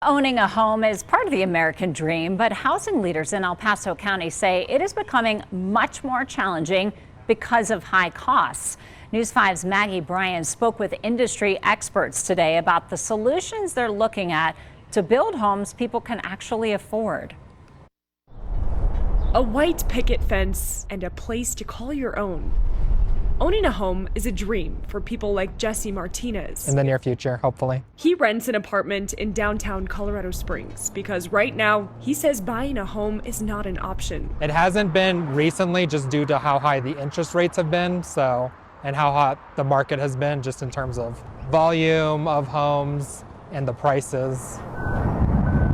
Owning a home is part of the American dream, but housing leaders in El Paso County say it is becoming much more challenging because of high costs. News 5's Maggie Bryan spoke with industry experts today about the solutions they're looking at to build homes people can actually afford. A white picket fence and a place to call your own. Owning a home is a dream for people like Jesse Martinez. In the near future, hopefully. He rents an apartment in downtown Colorado Springs because right now he says buying a home is not an option. It hasn't been recently just due to how high the interest rates have been, and how hot the market has been just in terms of volume of homes and the prices.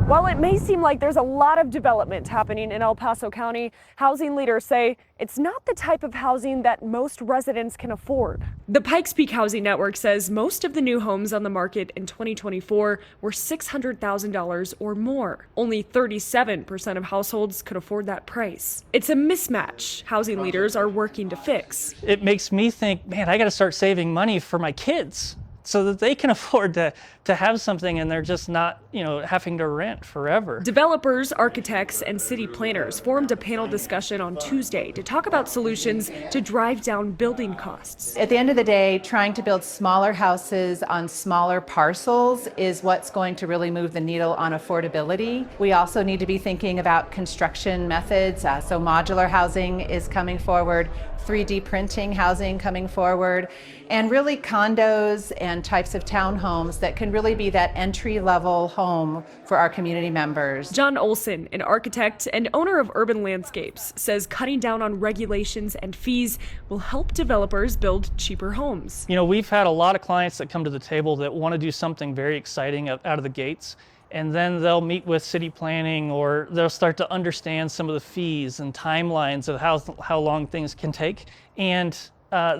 While it may seem like there's a lot of development happening in El Paso County, housing leaders say it's not the type of housing that most residents can afford. The Pikes Peak Housing Network says most of the new homes on the market in 2024 were $600,000 or more. Only 37% of households could afford that price. It's a mismatch housing leaders are working to fix. It makes me think, man, I got to start saving money for my kids, so that they can afford to have something and they're just not, having to rent forever. Developers, architects, and city planners formed a panel discussion on Tuesday to talk about solutions to drive down building costs. At the end of the day, trying to build smaller houses on smaller parcels is what's going to really move the needle on affordability. We also need to be thinking about construction methods. So modular housing is coming forward, 3D printing housing coming forward, and really condos and types of townhomes that can really be that entry-level home for our community members. John Olson, an architect and owner of Urban Landscapes, says cutting down on regulations and fees will help developers build cheaper homes. We've had a lot of clients that come to the table that want to do something very exciting out of the gates. And then they'll meet with city planning, or they'll start to understand some of the fees and timelines of how long things can take. And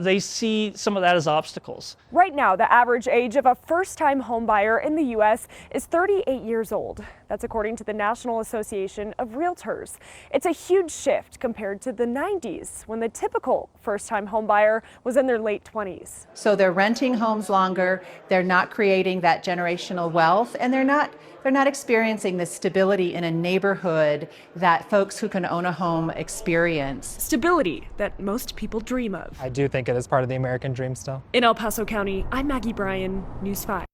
they see some of that as obstacles. Right now, the average age of a first-time home buyer in the U.S. is 38 years old. That's according to the National Association of Realtors. It's a huge shift compared to the 90s, when the typical first-time home buyer was in their late 20s. So they're renting homes longer, they're not creating that generational wealth, and they're not experiencing the stability in a neighborhood that folks who can own a home experience. Stability that most people dream of. I do think it is part of the American dream still. In El Paso County, I'm Maggie Bryan, News 5.